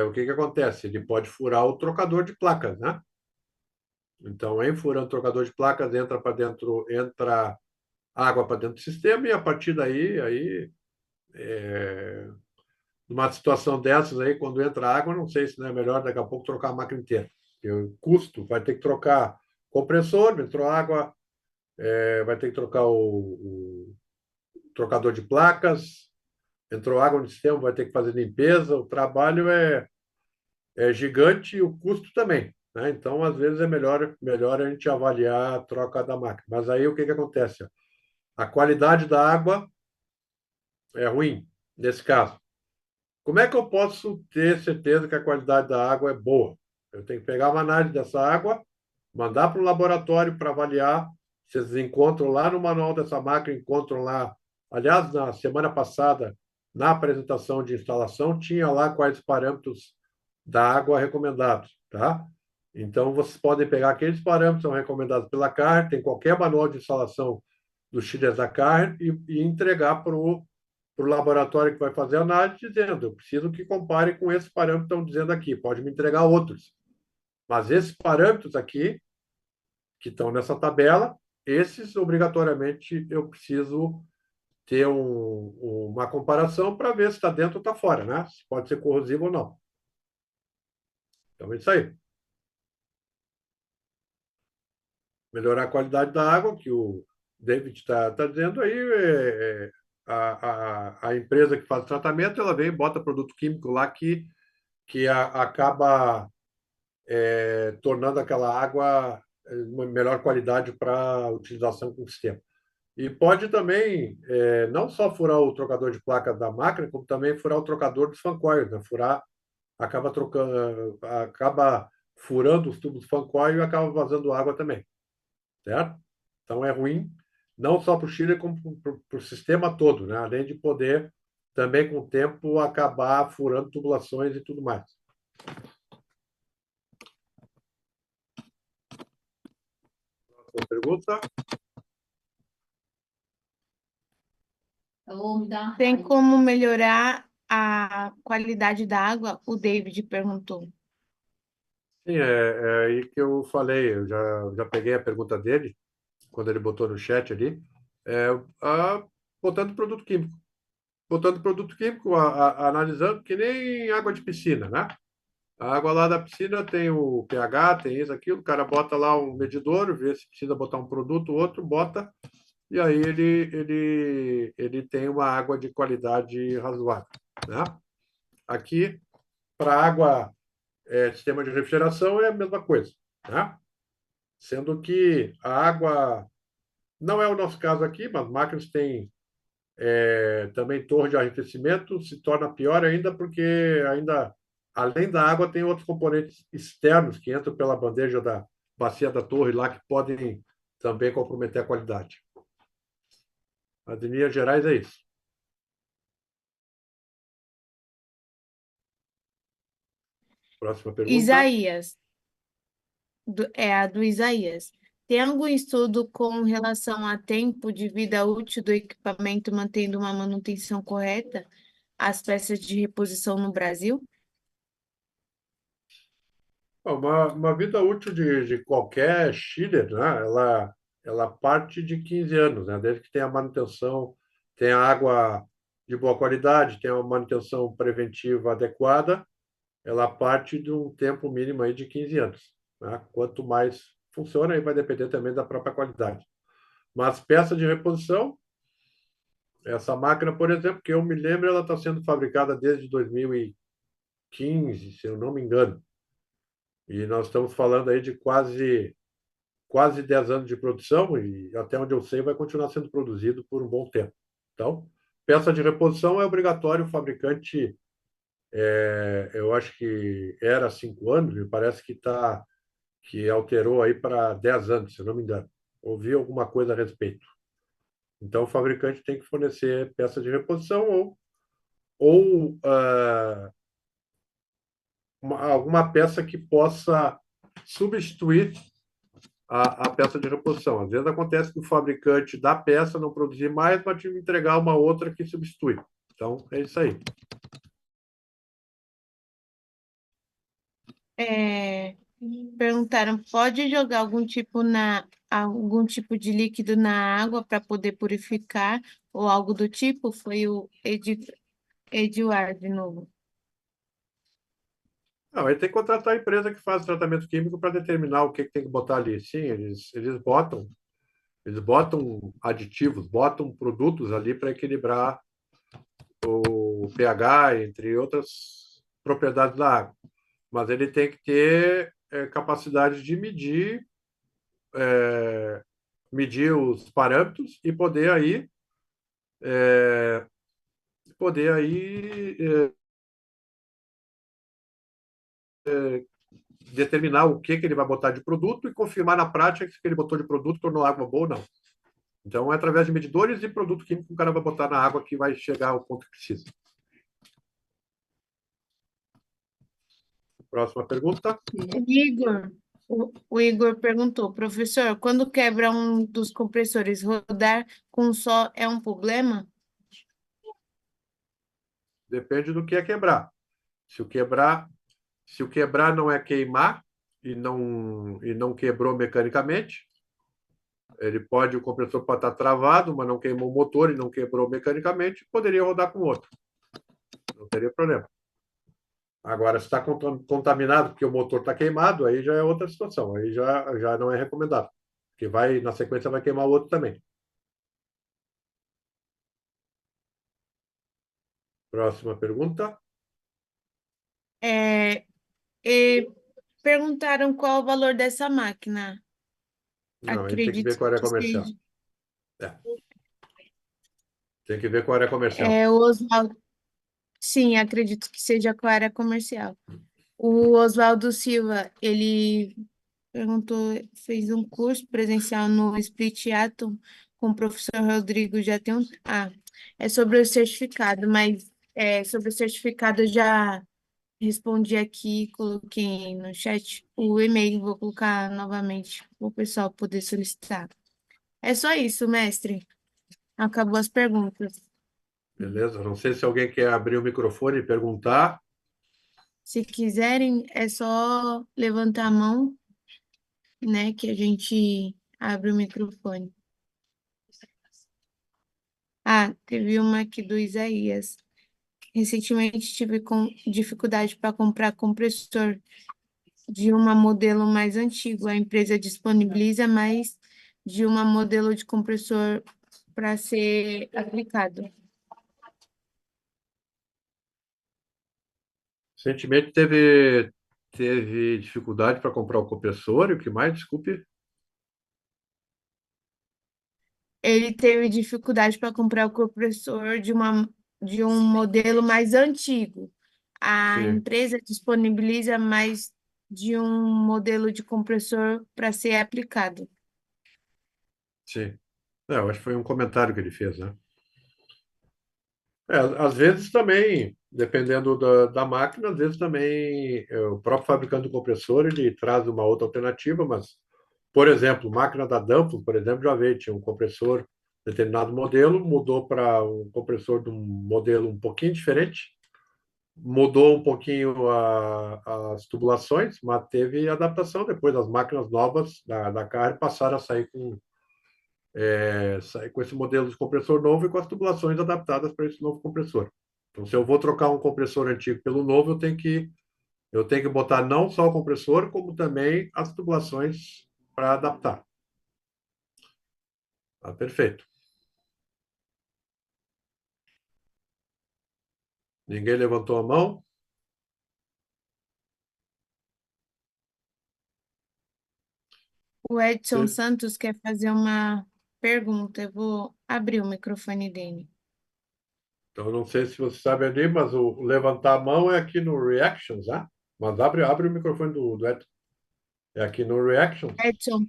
O que acontece? Ele pode furar o trocador de placas, né? Então, em furando o trocador de placas, entra água para dentro do sistema e a partir daí, numa situação dessas aí, quando entra água, não sei se não é melhor daqui a pouco trocar a máquina inteira. Porque o custo vai ter que trocar compressor, entrou água, vai ter que trocar o trocador de placas, entrou água no sistema, vai ter que fazer limpeza, o trabalho é gigante e o custo também. Né? Então, às vezes, é melhor a gente avaliar a troca da máquina. Mas aí o que acontece? A qualidade da água é ruim, nesse caso. Como é que eu posso ter certeza que a qualidade da água é boa? Eu tenho que pegar uma análise dessa água, mandar para o laboratório para avaliar. Vocês encontram lá no manual dessa máquina, encontram lá. Aliás, na semana passada, na apresentação de instalação, tinha lá quais os parâmetros da água recomendados, tá? Então, vocês podem pegar aqueles parâmetros que são recomendados pela CAR, tem qualquer manual de instalação dos chillers da CAR e entregar para o laboratório que vai fazer a análise, dizendo: eu preciso que compare com esses parâmetros que estão dizendo aqui, pode me entregar outros. Mas esses parâmetros aqui, que estão nessa tabela, esses obrigatoriamente eu preciso ter uma comparação para ver se está dentro ou está fora, né? Se pode ser corrosivo ou não. Então, é isso aí. Melhorar a qualidade da água, que o David está dizendo aí, a empresa que faz o tratamento, ela vem e bota produto químico lá que acaba tornando aquela água uma melhor qualidade para utilização com o sistema. E pode também não só furar o trocador de placa da máquina, como também furar o trocador dos fan coils, né? Acaba trocando, acaba furando os tubos fan coil e acaba vazando água também, certo? Então é ruim, não só para o Chile, como para o sistema todo, né? Além de poder também, com o tempo, acabar furando tubulações e tudo mais. Outra pergunta? Tem como melhorar a qualidade da água? O David perguntou. Sim, é aí que eu falei, eu já peguei a pergunta dele, quando ele botou no chat ali, é, a, botando produto químico. Botando produto químico, analisando que nem água de piscina, né? A água lá da piscina tem o pH, tem isso, aquilo, o cara bota lá um medidor, vê se precisa botar um produto, outro, bota, e aí ele tem uma água de qualidade razoável, né? Aqui, para água, sistema de refrigeração é a mesma coisa, né? Sendo que a água, não é o nosso caso aqui, mas máquinas têm também torre de arrefecimento, se torna pior ainda porque ainda, além da água, tem outros componentes externos que entram pela bandeja da bacia da torre lá que podem também comprometer a qualidade. Mas, em linhas gerais, é isso. Próxima pergunta. Isaías, é a do Isaías. Tem algum estudo com relação a tempo de vida útil do equipamento mantendo uma manutenção correta? As peças de reposição no Brasil? Uma vida útil de qualquer chiller, né? Ela parte de 15 anos, né? Desde que tenha manutenção, tenha água de boa qualidade, tenha uma manutenção preventiva adequada, ela parte de um tempo mínimo aí de 15 anos, né? Quanto mais funciona, aí vai depender também da própria qualidade. Mas peça de reposição, essa máquina, por exemplo, que eu me lembro, ela está sendo fabricada desde 2015, se eu não me engano. E nós estamos falando aí de quase 10 anos de produção e, até onde eu sei, vai continuar sendo produzido por um bom tempo. Então, peça de reposição é obrigatório o fabricante, eu acho que era 5 anos, me parece que alterou aí para 10 anos, se eu não me engano. Ouvi alguma coisa a respeito. Então, o fabricante tem que fornecer peça de reposição ou alguma peça que possa substituir a peça de reposição. Às vezes acontece que o fabricante da peça não produzir mais, mas te entregar uma outra que substitui. Então, é isso aí. É, perguntaram, pode jogar algum tipo de líquido na água para poder purificar ou algo do tipo? Foi o Eduardo de novo. Não, aí tem que contratar a empresa que faz tratamento químico para determinar o que tem que botar ali. Sim, eles botam aditivos, botam produtos ali para equilibrar o pH, entre outras propriedades da água. Mas ele tem que ter capacidade de medir os parâmetros e poder aí determinar o que ele vai botar de produto e confirmar na prática que o que ele botou de produto tornou a água boa ou não. Então, é através de medidores e produto químico que o cara vai botar na água que vai chegar ao ponto que precisa. Próxima pergunta. O Igor perguntou, professor, quando quebra um dos compressores, rodar com só é um problema? Depende do que é quebrar. Se o quebrar, se o quebrar não é queimar e não quebrou mecanicamente, o compressor pode estar travado, mas não queimou o motor e não quebrou mecanicamente, poderia rodar com outro. Não teria problema. Agora, se está contaminado porque o motor está queimado, aí já é outra situação. Aí já não é recomendável. Porque na sequência, vai queimar o outro também. Próxima pergunta. É, e perguntaram qual o valor dessa máquina. Não, a gente tem que ver Acredito com a área que comercial. seja. É, tem que ver com a área comercial. O Oswaldo, sim, acredito que seja com a área comercial. O Oswaldo Silva, ele perguntou, fez um curso presencial no Split Atom com o professor Rodrigo, já tem um... Ah, é sobre o certificado, mas sobre o certificado eu já respondi aqui, coloquei no chat o e-mail, vou colocar novamente para o pessoal poder solicitar. É só isso, mestre. Acabou as perguntas. Beleza? Não sei se alguém quer abrir o microfone e perguntar. Se quiserem, é só levantar a mão, né, que a gente abre o microfone. Ah, teve uma aqui do Isaías. Recentemente tive com dificuldade para comprar compressor de um modelo mais antigo. A empresa disponibiliza mais de um modelo de compressor para ser aplicado. Recentemente teve dificuldade para comprar o compressor, e o que mais? Desculpe. Ele teve dificuldade para comprar o compressor de um modelo mais antigo. A Sim, empresa disponibiliza mais de um modelo de compressor para ser aplicado. sim. Eu acho que foi um comentário que ele fez, né? Às vezes também, dependendo da máquina, às vezes também o próprio fabricante do compressor ele traz uma outra alternativa, mas, por exemplo, máquina da Danfoss, por exemplo, já veio, tinha um compressor determinado modelo, mudou para um compressor de um modelo um pouquinho diferente, mudou um pouquinho as tubulações, mas teve adaptação depois. As máquinas novas da Carr passaram a sair com esse modelo de compressor novo e com as tubulações adaptadas para esse novo compressor. Então, se eu vou trocar um compressor antigo pelo novo, eu tenho que botar não só o compressor, como também as tubulações para adaptar. Tá perfeito. Ninguém levantou a mão? O Edson Se- Santos quer fazer uma pergunta. Eu vou abrir o microfone dele. Então, não sei se você sabe ali, mas o levantar a mão é aqui no Reactions, tá? Mas abre o microfone do Edson. É aqui no Reactions. Edson,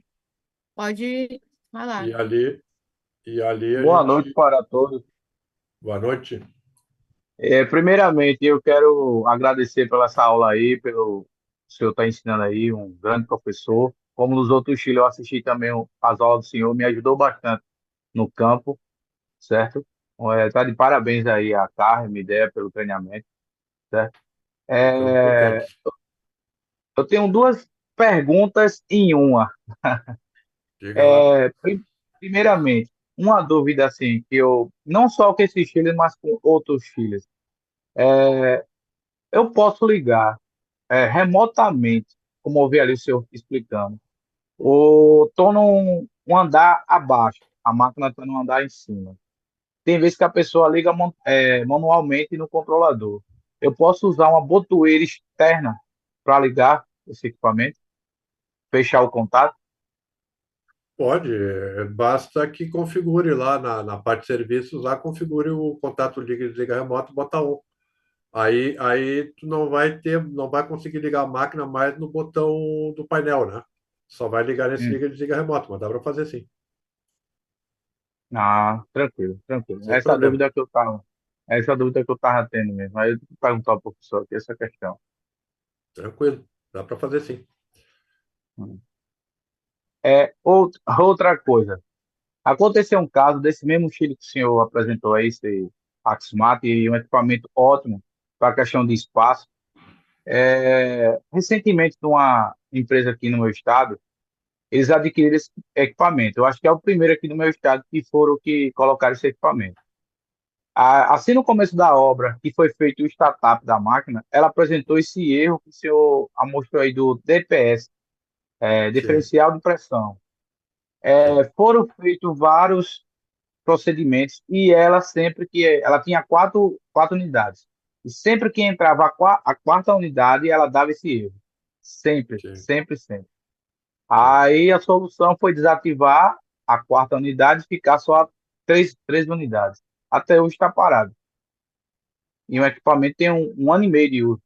pode E falar. ali, e ali a Boa noite gente. para todos. Boa noite. Primeiramente, eu quero agradecer pela essa aula aí, pelo senhor estar ensinando aí, um grande professor. Como nos outros Chile, eu assisti também as aulas do senhor, me ajudou bastante no campo, certo? Tá de parabéns aí a Carmen, ideia pelo treinamento, certo? Ficamos É, contentes. eu tenho duas perguntas em uma. Diga lá. Primeiramente, uma dúvida assim, que eu, não só com esse Chile, mas com outros Chiles. Eu posso ligar remotamente, como eu vi ali o senhor explicando. Estou num andar abaixo, a máquina está num andar em cima. Tem vezes que a pessoa liga manualmente no controlador. Eu posso usar uma botoeira externa para ligar esse equipamento, fechar o contato? Pode, basta que configure lá na parte de serviços, lá configure o contato liga e desliga remoto, bota um. Aí tu não vai conseguir ligar a máquina mais no botão do painel, né? Só vai ligar nesse Hum. liga e desliga remoto, mas dá para fazer sim, Ah, tranquilo, tranquilo. sem problema. Essa dúvida que eu estava tendo mesmo. Aí eu vou perguntar ao professor aqui essa questão. Tranquilo, dá para fazer sim. Hum. Outra coisa. Aconteceu um caso desse mesmo Chile que o senhor apresentou aí, esse Axmat, e um equipamento ótimo para a questão de espaço. Recentemente, numa empresa aqui no meu estado, eles adquiriram esse equipamento. Eu acho que é o primeiro aqui no meu estado que foram que colocaram esse equipamento. Assim, no começo da obra, que foi feito o startup da máquina, ela apresentou esse erro que o senhor mostrou aí do DPS, Sim, diferencial de pressão. sim, Foram feitos vários procedimentos e ela sempre que ela tinha quatro unidades. E sempre que entrava a quarta unidade, ela dava esse erro. Sempre, sim, sempre, sempre. sim. Aí a solução foi desativar a quarta unidade e ficar só três unidades. Até hoje está parado. E o equipamento tem um ano e meio de uso.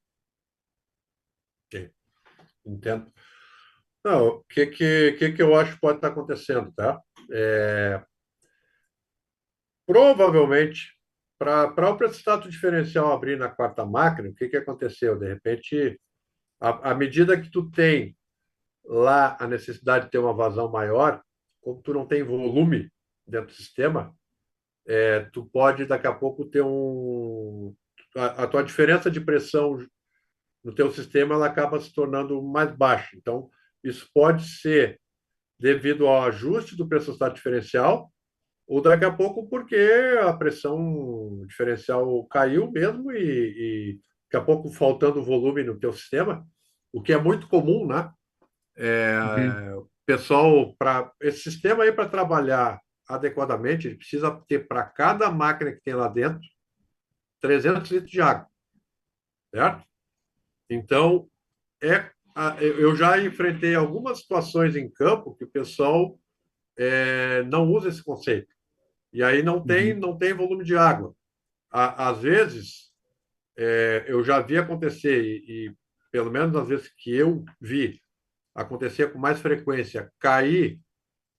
Sim. Entendo. Não, o que eu acho que pode estar acontecendo, tá? É, provavelmente, para o prestato diferencial abrir na quarta máquina, o que aconteceu? De repente, à medida que tu tem lá a necessidade de ter uma vazão maior, como tu não tem volume dentro do sistema, tu pode daqui a pouco ter a tua diferença de pressão no teu sistema ela acaba se tornando mais baixa. Então, isso pode ser devido ao ajuste do pressostat diferencial, ou daqui a pouco porque a pressão diferencial caiu mesmo e daqui a pouco faltando volume no teu sistema, o que é muito comum, né? Uhum. Pessoal, para esse sistema aí para trabalhar adequadamente, ele precisa ter para cada máquina que tem lá dentro 300 litros de água, certo? Então, eu já enfrentei algumas situações em campo que o pessoal não usa esse conceito. E aí Uhum. não tem volume de água. Às vezes, eu já vi acontecer, pelo menos nas vezes que eu vi, acontecer com mais frequência, cair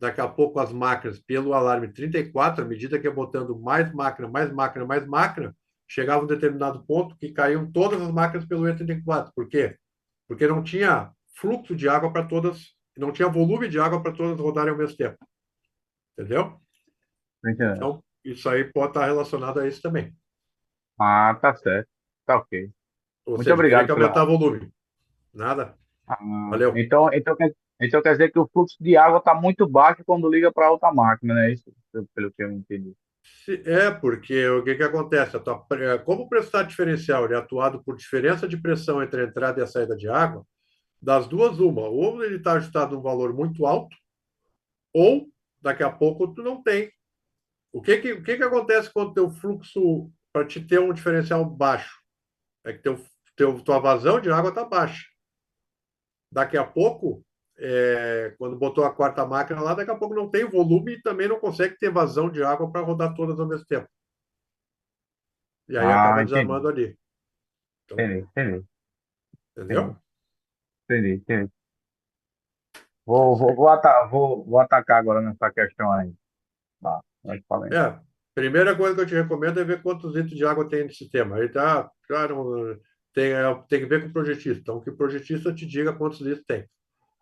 daqui a pouco as máquinas pelo alarme 34, à medida que ia botando mais máquina, mais máquina, mais máquina, chegava um determinado ponto que caíam todas as máquinas pelo E34. Por quê? Porque não tinha fluxo de água para todas, não tinha volume de água para todas rodarem ao mesmo tempo. Entendeu? Tô entendendo. Então, isso aí pode estar relacionado a isso também. Ah, tá certo. Tá ok. Ou Muito seja, teria obrigado que aumentar pela. volume. Nada. Ah, Valeu. então quer dizer que o fluxo de água está muito baixo quando liga para outra máquina, né? Isso, pelo que eu entendi. Porque o que acontece? Como o pressado diferencial ele é atuado por diferença de pressão entre a entrada e a saída de água, das duas, uma, ou ele está ajustado a um valor muito alto, ou daqui a pouco tu não tem. O que acontece quando teu fluxo, para te ter um diferencial baixo? É que tua vazão de água está baixa. Daqui a pouco, quando botou a quarta máquina lá, daqui a pouco não tem volume e também não consegue ter vazão de água para rodar todas ao mesmo tempo. E aí Ah, acaba entendi. desarmando ali. Então, Entendi, entendi, entendi, entendeu? entendi. Vou atacar agora nessa questão aí. Tá, vai falando. É, primeira coisa que eu te recomendo é ver quantos litros de água tem no sistema. Aí tá, claro, tem que ver com o projetista. Então, que o projetista te diga quantos litros tem.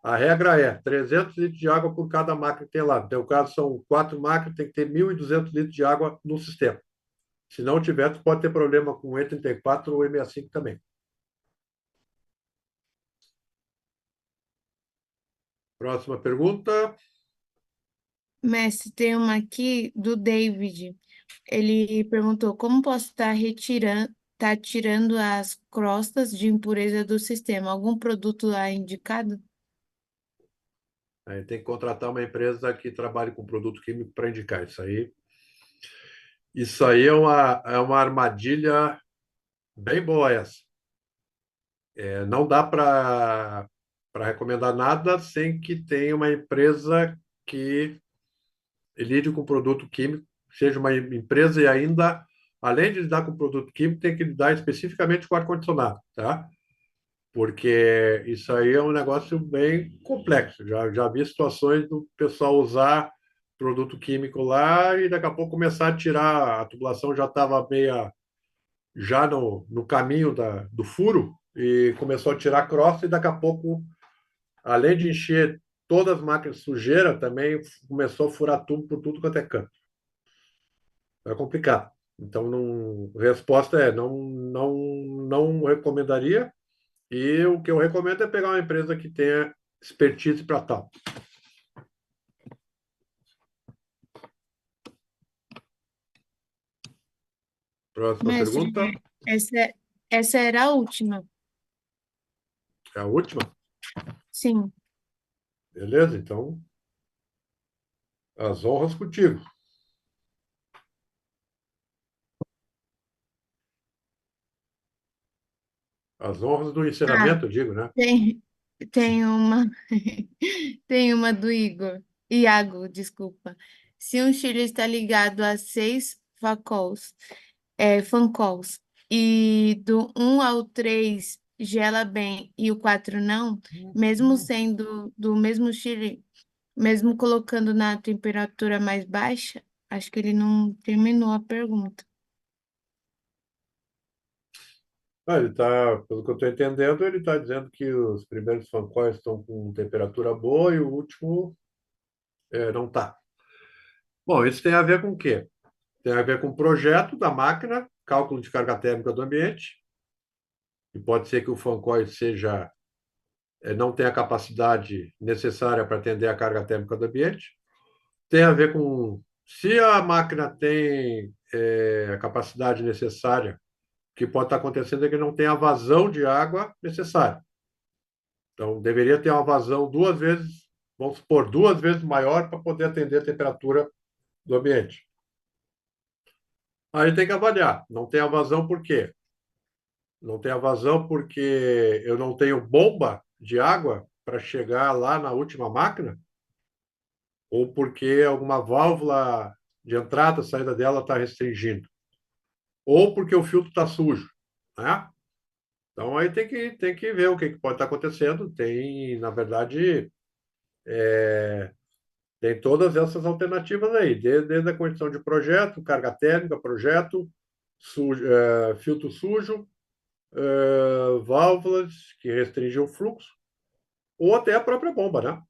A regra é 300 litros de água por cada máquina que tem lá. No teu caso, são quatro máquinas, tem que ter 1.200 litros de água no sistema. Se não tiver, tu pode ter problema com o E34 ou o E65 também. Próxima pergunta. Mestre, tem uma aqui do David. Ele perguntou como posso estar tá tirando as crostas de impureza do sistema? Algum produto lá indicado? Aí tem que contratar uma empresa que trabalhe com produto químico para indicar isso aí. Isso aí é uma armadilha bem boa essa. Não dá para recomendar nada sem que tenha uma empresa que lide com produto químico, seja uma empresa e ainda, além de lidar com produto químico, tem que lidar especificamente com ar-condicionado, tá? Porque isso aí é um negócio bem complexo. Já vi situações do pessoal usar produto químico lá e daqui a pouco começar a tirar, a tubulação já estava meia, já no caminho do furo e começou a tirar crosta e daqui a pouco, além de encher todas as máquinas de sujeira, também começou a furar tubo por tudo quanto é canto. É complicado. Então, não, a resposta é não recomendaria. E o que eu recomendo é pegar uma empresa que tenha expertise para tal. Próxima Mestre, pergunta. essa era a última. É a última? Sim. Beleza, então, as honras contigo. As honras do Ah, encerramento, eu digo, né? tem, tem uma, tem uma do Iago, desculpa. Se um Chile está ligado a 6 fancalls, e do 1 ao 3 gela bem e o 4 não, mesmo sendo do mesmo Chile, mesmo colocando na temperatura mais baixa, acho que ele não terminou a pergunta. Ele tá, pelo que eu estou entendendo, ele está dizendo que os primeiros fancóis estão com temperatura boa e o último não está. Bom, isso tem a ver com o quê? Tem a ver com o projeto da máquina, cálculo de carga térmica do ambiente, e pode ser que o fancói não tenha a capacidade necessária para atender a carga térmica do ambiente. Tem a ver com se a máquina tem a capacidade necessária, o que pode estar acontecendo é que não tem a vazão de água necessária. Então, deveria ter uma vazão 2 vezes, vamos supor, 2 vezes maior para poder atender a temperatura do ambiente. Aí tem que avaliar. Não tem a vazão por quê? Não tem a vazão porque eu não tenho bomba de água para chegar lá na última máquina? Ou porque alguma válvula de entrada, saída dela está restringindo? Ou porque o filtro está sujo, né? Então aí tem que ver o que pode estar acontecendo. Tem, na verdade, tem todas essas alternativas aí, desde a condição de projeto, carga térmica, projeto, filtro sujo, válvulas que restringem o fluxo, ou até a própria bomba, né?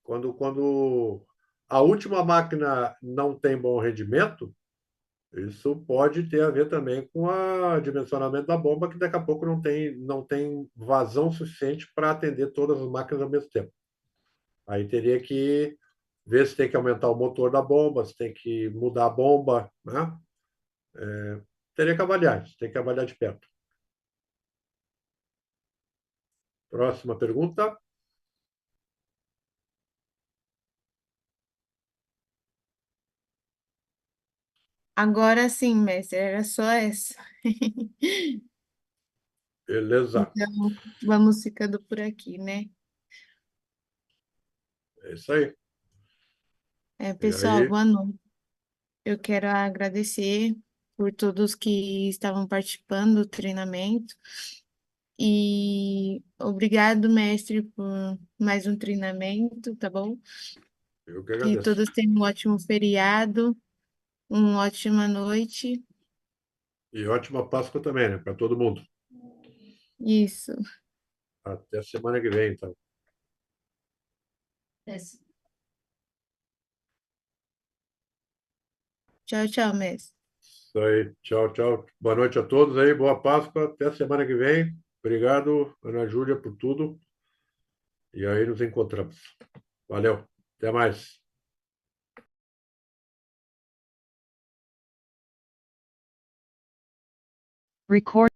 Quando a última máquina não tem bom rendimento, isso pode ter a ver também com o dimensionamento da bomba, que daqui a pouco não tem vazão suficiente para atender todas as máquinas ao mesmo tempo. Aí teria que ver se tem que aumentar o motor da bomba, se tem que mudar a bomba, né? Teria que avaliar, isso tem que avaliar de perto. Próxima pergunta. Agora sim, mestre, era só essa. Beleza. Então, vamos ficando por aqui, né? É isso aí. E Pessoal, aí, boa noite. Eu quero agradecer por todos que estavam participando do treinamento e obrigado, mestre, por mais um treinamento, tá bom? eu que Que agradeço. todos tenham um ótimo feriado, uma ótima noite. E ótima Páscoa também, né? Para todo mundo. Isso. Até semana que vem, então. Tchau, tchau, mestre. Isso aí. Tchau, tchau. Boa noite a todos aí. Boa Páscoa. Até semana que vem. Obrigado, Ana Júlia, por tudo. E aí nos encontramos. Valeu. Até mais. Record.